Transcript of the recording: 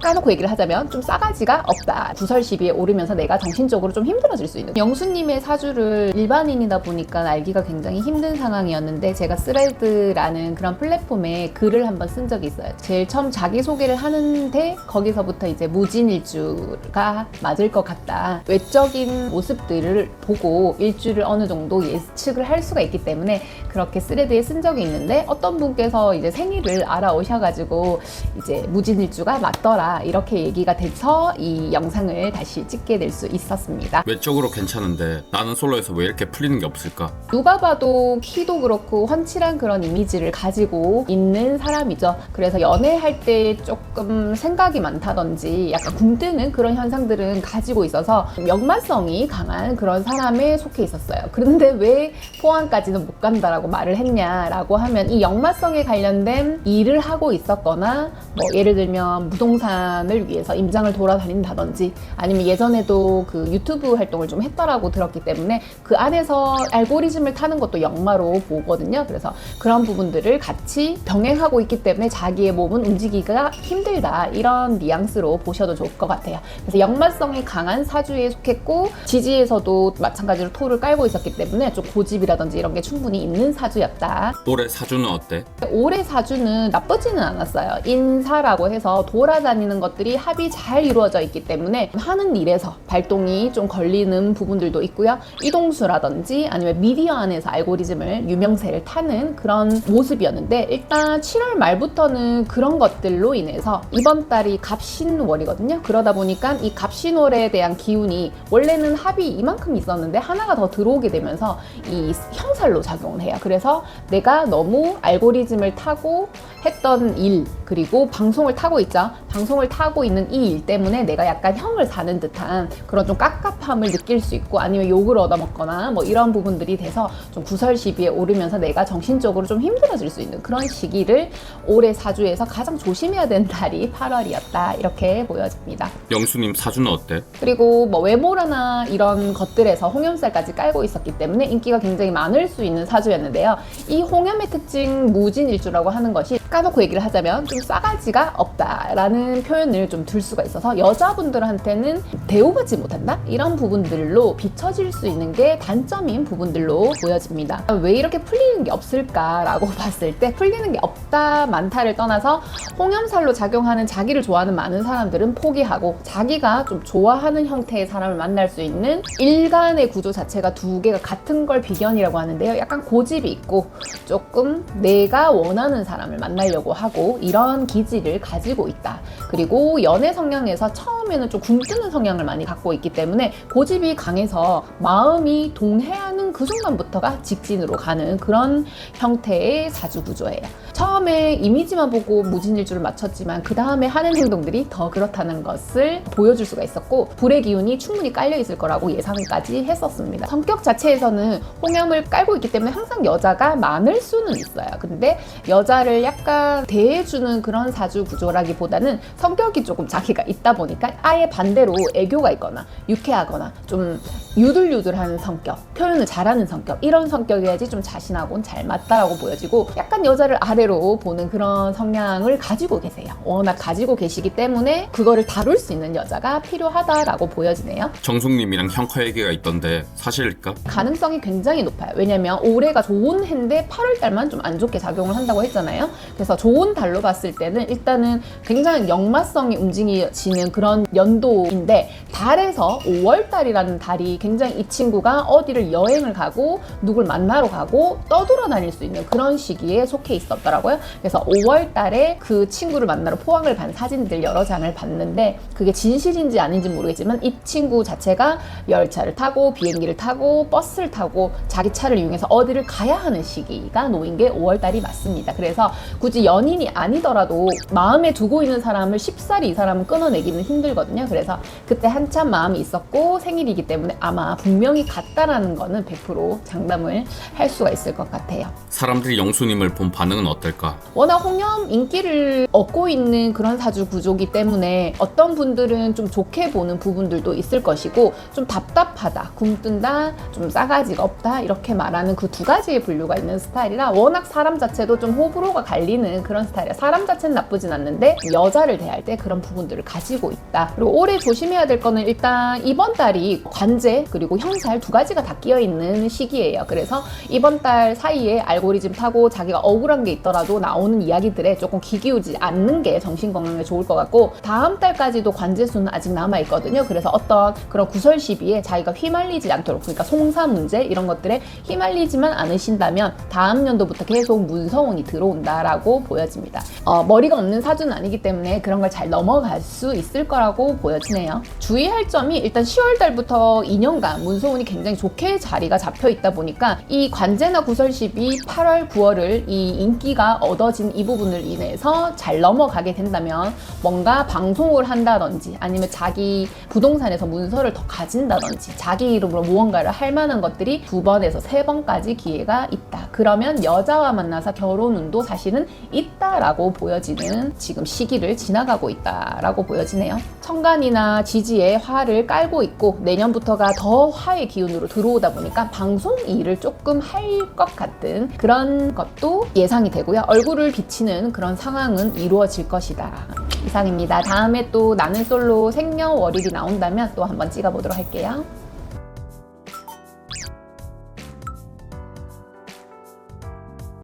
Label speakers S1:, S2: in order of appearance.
S1: 까놓고 얘기를 하자면 좀 싸가지가 없다. 구설 시비에 오르면서 내가 정신적으로 좀 힘들어질 수 있는, 영수님의 사주를 일반인이다 보니까 알기가 굉장히 힘든 상황이었는데, 제가 스레드라는 그런 플랫폼에 글을 한번 쓴 적이 있어요. 제일 처음 자기소개를 하는데 거기서부터 이제 무진일주가 맞을 것 같다, 외적인 모습들을 보고 일주를 어느 정도 예측을 할 수가 있기 때문에 그렇게 스레드에 쓴 적이 있는데, 어떤 분께서 이제 생일을 알아오셔가지고 이제 무진일주가 맞더라 이렇게 얘기가 돼서 이 영상을 다시 찍게 될 수 있었습니다.
S2: 외적으로 괜찮은데 나는 솔로에서 왜 이렇게 풀리는 게 없을까?
S1: 누가 봐도 키도 그렇고 훤칠한 그런 이미지를 가지고 있는 사람이죠. 그래서 연애할 때 조금 생각이 많다든지 약간 굼뜨는 그런 현상들은 가지고 있어서 역마성이 강한 그런 사람에 속해 있었어요. 그런데 왜 포항까지는 못 간다라고 말을 했냐라고 하면, 이 역마성에 관련된 일을 하고 있었거나, 뭐 예를 들면 부동산을 위해서 임장을 돌아다닌다든지, 아니면 예전에도 그 유튜브 활동을 좀 했다라고 들었기 때문에 그 안에서 알고리즘을 타는 것도 역마로 보거든요. 그래서 그런 부분들을 같이 병행하고 있기 때문에 자기의 몸은 움직이기가 힘들다, 이런 뉘앙스로 보셔도 좋을 것 같아요. 그래서 역마성이 강한 사주에 속했고, 지지에서도 마찬가지로 토를 깔고 있었기 때문에 좀 고집이라든지 이런 게 충분히 있는 사주였다.
S2: 올해 사주는 어때?
S1: 올해 사주는 나쁘지는 않았어요. 인사라고 해서 돌아다니는 것들이 합이 잘 이루어져 있기 때문에 하는 일에서 발동이 좀 걸리는 부분들도 있고요. 이동수라든지 아니면 미디어 안에서 알고리즘을 유명세를 타는 그런 모습이었는데, 일단 7월 말부터는 그런 것들로 인해서 이번 달이 갑신월이거든요. 그러다 보니까 이 갑신월에 대한 기운이, 원래는 합이 이만큼 있었는데 하나가 더 들어오게 되면서 이 형살로 작용을 해요. 그래서 내가 너무 알고리즘을 타고 했던 일, 그리고 방송을 타고 있죠. 방송을 타고 있는 이 일 때문에 내가 약간 형을 사는 듯한 그런 좀 깝깝함을 느낄 수 있고, 아니면 욕을 얻어먹거나 뭐 이런 부분들이 돼서 좀 구설 시비에 오르면서 내가 정신적으로 좀 힘들어질 수 있는 그런 시기를 올해 사주에서 가장 조심해야 되는 달이 8월이었다, 이렇게 보여집니다.
S2: 영수님 사주는 어때?
S1: 그리고 뭐 외모라나 이런 것들에서 홍염살까지 깔고 있었기 때문에 인기가 굉장히 많을 수 있는 사주였는데요. 이 홍염의 특징 무진일주라고 하는 것이, 까놓고 얘기를 하자면 좀 싸가지가 없다라는 표현을 좀 들 수가 있어서 여자분들한테는 대우받지 못한다? 이런 부분들로 비춰질 수 있는 게 단점인 부분들로 보여집니다. 왜 이렇게 풀리는 게 없을까라고 봤을 때, 풀리는 게 없다 많다를 떠나서 홍염살로 작용하는 자기를 좋아하는 많은 사람들은 포기하고, 자기가 좀 좋아하는 형태의 사람을 만날 수 있는 일간의 구조 자체가 두 개가 같은 걸 비견이라고 하는데요. 약간 고집이 있고 조금 내가 원하는 사람을 만나려고 하고 이런 기질을 가지고 있다. 그리고 연애 성향에서 처음에는 좀 굼뜨는 성향을 많이 갖고 있기 때문에 고집이 강해서 마음이 동해하는 그 순간부터가 직진으로 가는 그런 형태의 사주 구조예요. 처음에 이미지만 보고 무진일주를 맞췄지만 그 다음에 하는 행동들이 더 그렇다는 것을 보여줄 수가 있었고, 불의 기운이 충분히 깔려 있을 거라고 예상까지 했었습니다. 성격 자체에서는 홍염을 깔고 있기 때문에 항상 여자가 많을 수는 있어요. 근데 여자를 약간 대해주는 그런 사주 구조라기보다는 성격이 조금 자기가 있다 보니까 아예 반대로 애교가 있거나 유쾌하거나 좀 유들유들한 성격, 표현을 잘하는 성격, 이런 성격이어야지 좀 자신하고는 잘 맞다라고 보여지고, 약간 여자를 아래로 보는 그런 성향을 가지고 계세요. 워낙 가지고 계시기 때문에 그거를 다룰 수 있는 여자가 필요하다라고 보여지네요.
S2: 정숙님이랑 형커 얘기가 있던데 사실일까?
S1: 가능성이 굉장히 높아요. 왜냐면 올해가 좋은 해인데 8월 달만 좀 안 좋게 작용을 한다고 했잖아요. 그래서 좋은 달로 봤을 때는 일단은 굉장히 역마성이 움직이지는 그런 연도인데, 달에서 5월 달이라는 달이 굉장히 이 친구가 어디를 여행을 가고 누굴 만나러 가고 떠돌아다닐 수 있는 그런 시기에 속해 있었더라고요. 그래서 5월 달에 그 친구를 만나러 포항을 간 사진들 여러 장을 봤는데, 그게 진실인지 아닌지 모르겠지만 이 친구 자체가 열차를 타고 비행기를 타고 버스를 타고 자기 차를 이용해서 어디를 가야 하는 시기가 놓인 게 5월 달이 맞습니다. 그래서 굳이 연인이 아니더라도 마음에 두고 있는 사람을 쉽사리 이 사람은 끊어내기는 힘들거든요. 그래서 그때 한참 마음이 있었고 생일이기 때문에 아마 분명히 같다라는 거는 100% 장담을 할 수가 있을 것 같아요.
S2: 사람들이 영수님을 본 반응은 어떨까?
S1: 워낙 홍염 인기를 얻고 있는 그런 사주 구조기 때문에 어떤 분들은 좀 좋게 보는 부분들도 있을 것이고, 좀 답답하다, 굼뜬다, 좀 싸가지가 없다 이렇게 말하는 그 두 가지의 분류가 있는 스타일이라 워낙 사람 자체도 좀 호불호가 갈리는 그런 스타일이야. 사람 자체는 나쁘진 않는데 여자를 대할 때 그런 부분들을 가지고 있다. 그리고 올해 조심해야 될 거는 일단 이번 달이 관제 그리고 형살 두 가지가 다 끼어 있는 시기예요. 그래서 이번 달 사이에 알고리즘 타고 자기가 억울한 게 있더라도 나오는 이야기들에 조금 귀 기울이지 않는 게 정신 건강에 좋을 것 같고, 다음 달까지도 관제수는 아직 남아 있거든요. 그래서 어떤 그런 구설 시비에 자기가 휘말리지 않도록, 그러니까 송사 문제 이런 것들에 휘말리지만 않으신다면 다음 연도부터 계속 문서운이 들어온다라고 보여집니다. 머리가 없는 사주는 아니기 때문에 그런 걸 잘 넘어갈 수 있을 거라고 보여지네요. 주의할 점이 일단 10월 달부터 2년간 문서운이 굉장히 좋게 자리가 잡혀 있다 보니까 이 관제나 구설 시비 8월, 9월을 이 인기가 얻어진 이 부분을 인해서 잘 넘어가게 된다면 뭔가 방송을 한다든지 아니면 자기 부동산에서 문서를 더 가진다든지 자기 이름으로 무언가를 할 만한 것들이 2번에서 3번까지 기회가 있다. 그러면 여자와 만나서 결혼운도 사실은 있다라고 보여지는 지금 시기를 지나가고 있다라고 보여지네요. 천간이나 지지에 화를 깔고 있고 내년부터가 더 화의 기운으로 들어오다 보니까 방송 일을 조금 할 것 같은 그런 것도 예상이 되고요. 얼굴을 비치는 그런 상황은 이루어질 것이다. 이상입니다. 다음에 또 나는 솔로 생년월일이 나온다면 또 한번 찍어보도록 할게요.